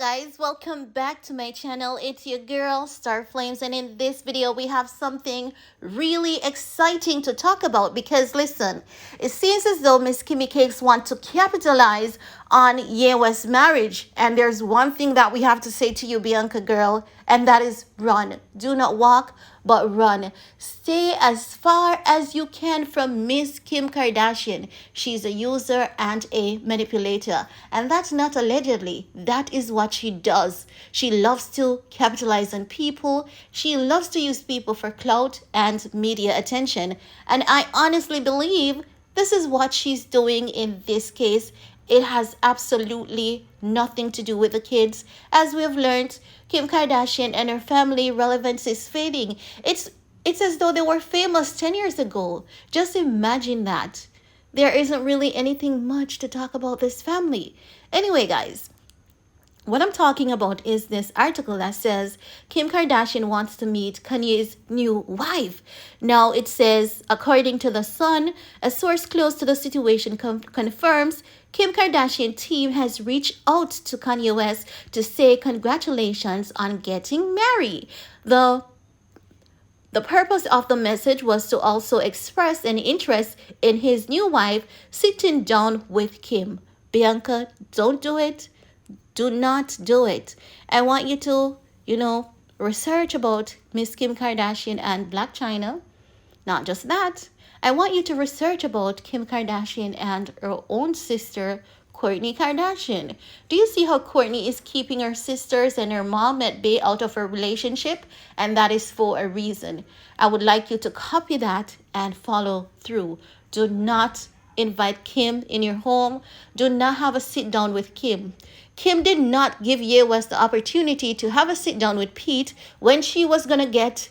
guys, welcome back to my channel. It's your girl Star Flames, and in this video we have something really exciting to talk about because listen, it seems as though Miss Kimmy Cakes want to capitalize on Yewa's marriage, and there's one thing that we have to say to you, Bianca girl, and that is run. Do not walk, but run. Stay as far as you can from Miss Kim Kardashian. She's a user and a manipulator, and that's not allegedly. That is what she does. She loves to capitalize on people. She loves to use people for clout and media attention, and I honestly believe this is what she's doing in this case. It has absolutely nothing to do with the kids. As we've learned, Kim Kardashian and her family relevance is fading. It's as though they were famous 10 years ago. Just imagine that. There isn't really anything much to talk about this family. Anyway, guys, what I'm talking about is this article that says Kim Kardashian wants to meet Kanye's new wife. Now it says, according to The Sun, a source close to the situation confirms Kim Kardashian team has reached out to Kanye West to say congratulations on getting married. The purpose of the message was to also express an interest in his new wife sitting down with Kim. Bianca, don't do it. Do not do it. I want you to, research about Miss Kim Kardashian and Blac Chyna. Not just that. I want you to research about Kim Kardashian and her own sister, Kourtney Kardashian. Do you see how Kourtney is keeping her sisters and her mom at bay out of her relationship? And that is for a reason. I would like you to copy that and follow through. Do not invite Kim in your home. Do not have a sit down with Kim. Kim did not give Ye West the opportunity to have a sit down with Pete when she was going to get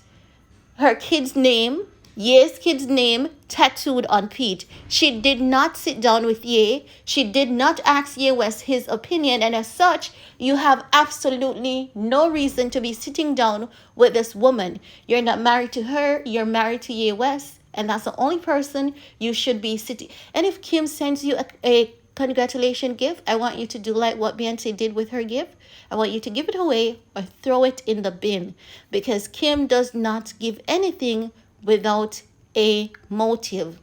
her kid's name, Ye's kid's name, tattooed on Pete. She did not sit down with Ye. She did not ask Ye West his opinion, and as such, you have absolutely no reason to be sitting down with this woman. You're not married to her. You're married to Ye West, and that's the only person you should be sitting. And if Kim sends you a congratulation gift, I want you to do like what Bianca did with her gift. I want you to give it away or throw it in the bin, because Kim does not give anything without a motive.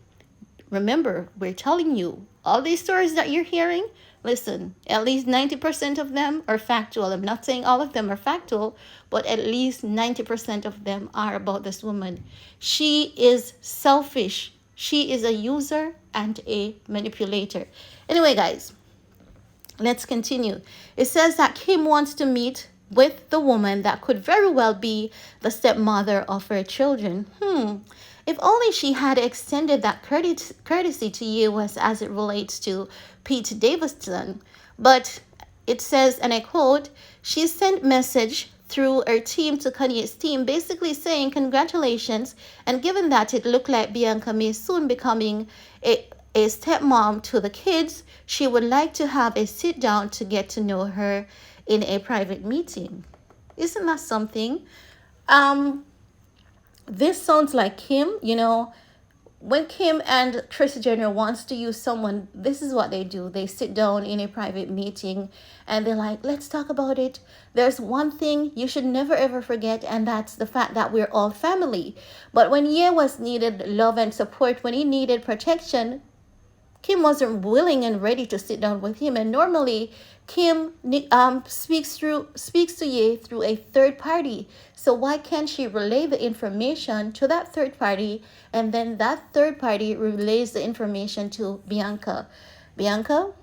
Remember, we're telling you all these stories that you're hearing. Listen, at least 90% of them are factual. I'm not saying all of them are factual, but at least 90% of them are about this woman. She is selfish. She is a user and a manipulator. Anyway, guys, let's continue. It says that Kim wants to meet with the woman that could very well be the stepmother of her children. If only she had extended that courtesy to you as it relates to Pete Davidson. But it says, and I quote, she sent message through her team to Kanye's team, basically saying congratulations, and given that it looked like Bianca may soon becoming a stepmom to the kids, she would like to have a sit down to get to know her in a private meeting. Isn't that something? This sounds like Kim. When Kim and Kris Jenner wants to use someone, this is what they do. They sit down in a private meeting and they're like, let's talk about it. There's one thing you should never ever forget, and that's the fact that we're all family. But when Ye was needed love and support, when he needed protection, Kim wasn't willing and ready to sit down with him. And normally Kim speaks to Ye through a third party. So why can't she relay the information to that third party, and then that third party relays the information to Bianca? Bianca,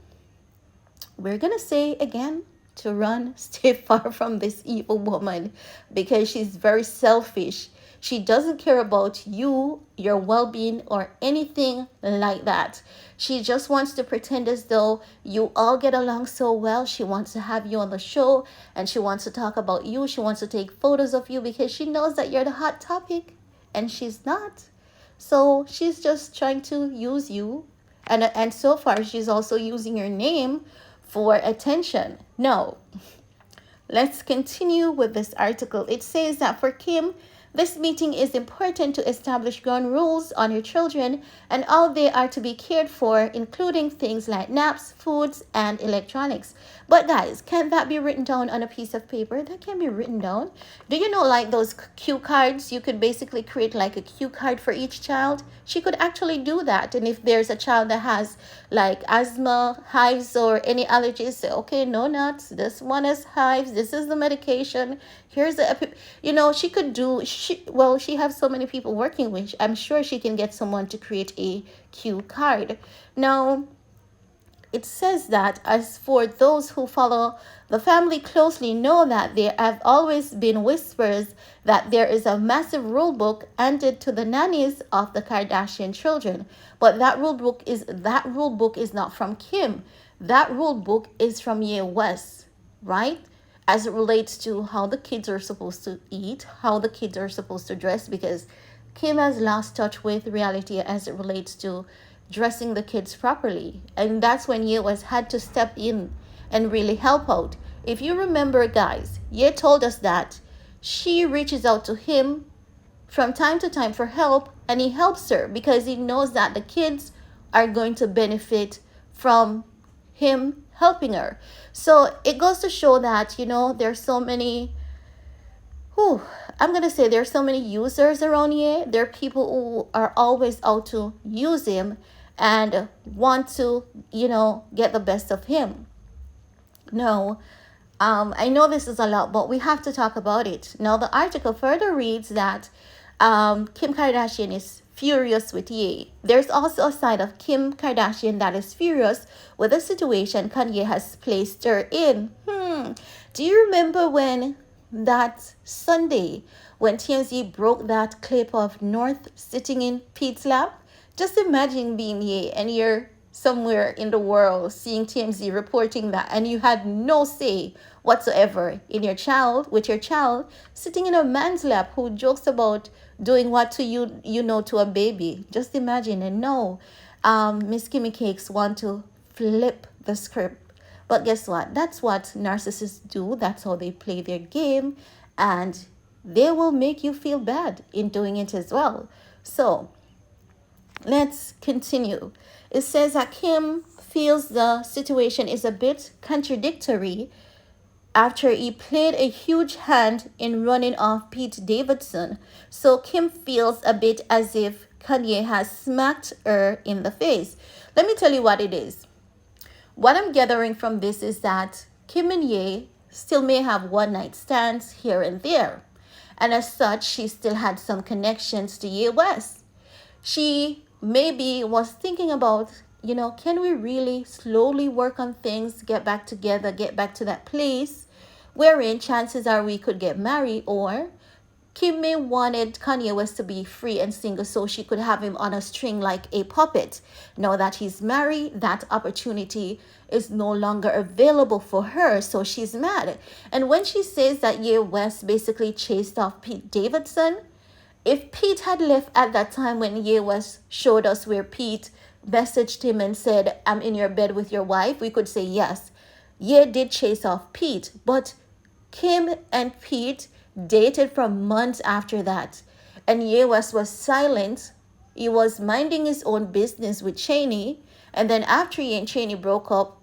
we're gonna say again to run, stay far from this evil woman, because she's very selfish. She doesn't care about you, your well-being, or anything like that. She just wants to pretend as though you all get along so well. She wants to have you on the show, and she wants to talk about you. She wants to take photos of you because she knows that you're the hot topic, and she's not. So she's just trying to use you, and so far she's also using your name for attention. No. Let's continue with this article. It says that for Kim, This meeting is important to establish ground rules on your children and how they are to be cared for, including things like naps, foods, and electronics. But guys, can that be written down on a piece of paper? That can be written down. Do you know, like those cue cards? You could basically create like a cue card for each child. She could actually do that. And if there's a child that has like asthma, hives, or any allergies, say, okay, no nuts. This one has hives. This is the medication. Here's the, she could do, she has so many people working with. I'm sure she can get someone to create a cue card. Now, it says that as for those who follow the family closely know that there have always been whispers that there is a massive rule book handed to the nannies of the Kardashian children. But that rule book is not from Kim. That rule book is from Ye West, right? As it relates to how the kids are supposed to eat, how the kids are supposed to dress, because Kim has lost touch with reality as it relates to dressing the kids properly. And that's when Ye was had to step in and really help out. If you remember, guys, Ye told us that she reaches out to him from time to time for help, and he helps her because he knows that the kids are going to benefit from him helping her. So it goes to show that, there's so many I'm going to say there's so many users around here. There are people who are always out to use him and want to, get the best of him. No, I know this is a lot, but we have to talk about it. Now, the article further reads that Kim Kardashian is furious with Ye. There's also a side of Kim Kardashian that is furious with the situation Kanye has placed her in. Do you remember when that Sunday when TMZ broke that clip of North sitting in Pete's lap? Just imagine being Ye and you're somewhere in the world seeing TMZ reporting that, and you had no say whatsoever in your child sitting in a man's lap who jokes about doing what to you, to a baby. Just imagine. And no, Miss Kimmy Cakes want to flip the script. But guess what? That's what narcissists do. That's how they play their game, and they will make you feel bad in doing it as well. So let's continue. It says that Kim feels the situation is a bit contradictory after he played a huge hand in running off Pete Davidson. So Kim feels a bit as if Kanye has smacked her in the face. Let me tell you what it is. What I'm gathering from this is that Kim and Ye still may have one-night stands here and there. And as such, she still had some connections to Ye West. She maybe was thinking about, can we really slowly work on things, get back together, get back to that place wherein chances are we could get married, or Kim May wanted Kanye West to be free and single so she could have him on a string like a puppet. Now that he's married, that opportunity is no longer available for her, so she's mad. And when she says that Ye West basically chased off Pete Davidson, if Pete had left at that time when Ye West showed us where Pete messaged him and said, I'm in your bed with your wife, we could say yes, Ye did chase off Pete. But Kim and Pete dated for months after that, and Ye West was silent. He was minding his own business with Cheney, and then after he and Cheney broke up,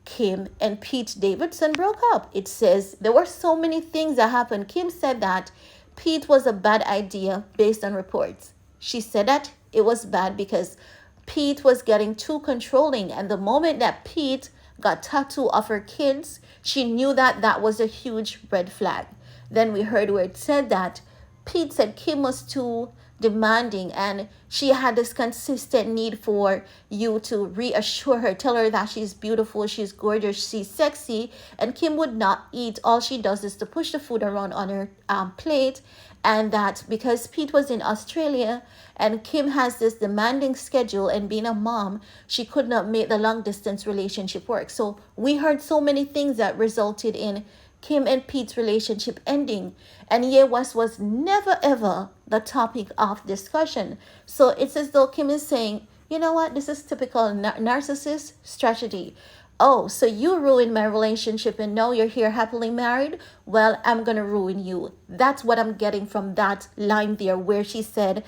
Kim and Pete Davidson broke up. It says there were so many things that happened. Kim said that Pete was a bad idea based on reports. She said that it was bad because Pete was getting too controlling, and the moment that Pete got tattoo of her kids, she knew that that was a huge red flag. Then we heard where it said that Pete said Kim was too demanding, and she had this consistent need for you to reassure her, tell her that she's beautiful, she's gorgeous, she's sexy, and Kim would not eat. All she does is to push the food around on her plate, and that because Pete was in Australia and Kim has this demanding schedule, and being a mom, she could not make the long distance relationship work. So we heard so many things that resulted in Kim and Pete's relationship ending, and Ye West was never ever the topic of discussion. So it's as though Kim is saying, you know what, this is typical narcissist strategy. Oh, so you ruined my relationship and now you're here happily married? Well, I'm gonna ruin you. That's what I'm getting from that line there where she said,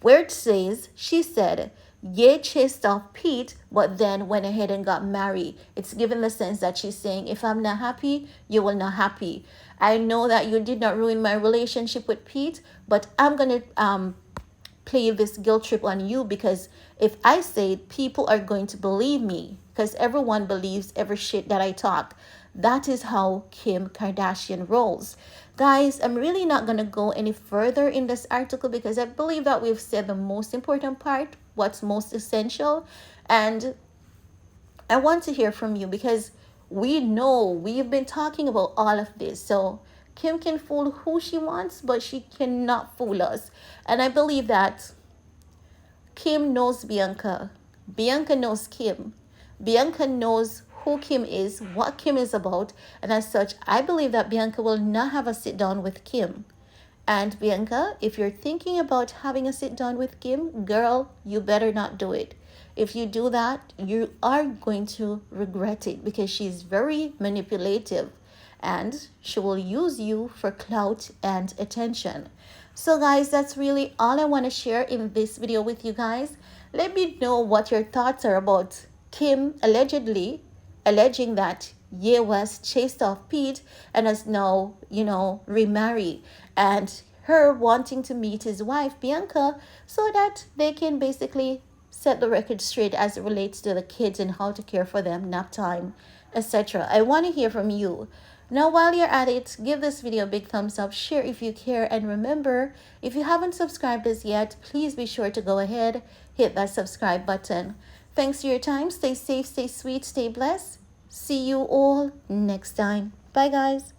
where it says, she said, Ye chased off Pete, but then went ahead and got married. It's given the sense that she's saying, if I'm not happy, you will not happy. I know that you did not ruin my relationship with Pete, but I'm gonna play this guilt trip on you because if I say it, people are going to believe me because everyone believes every shit that I talk. That is how Kim Kardashian rolls. Guys, I'm really not going to go any further in this article because I believe that we've said the most important part, what's most essential. And I want to hear from you because we know we've been talking about all of this. So Kim can fool who she wants, but she cannot fool us. And I believe that Kim knows Bianca. Bianca knows Kim. Bianca knows who Kim is, what Kim is about, and as such, I believe that Bianca will not have a sit down with Kim. And Bianca, if you're thinking about having a sit down with Kim, girl, you better not do it. If you do that, you are going to regret it because she's very manipulative and she will use you for clout and attention. So guys, that's really all I want to share in this video with you guys. Let me know what your thoughts are about Kim alleging that Ye West chased off Pete and has now, remarried, and her wanting to meet his wife Bianca so that they can basically set the record straight as it relates to the kids and how to care for them, nap time, etc. I want to hear from you. Now, while you're at it, give this video a big thumbs up, share if you care, and remember, if you haven't subscribed as yet, please be sure to go ahead, hit that subscribe button. Thanks for your time. Stay safe, stay sweet, stay blessed. See you all next time. Bye, guys.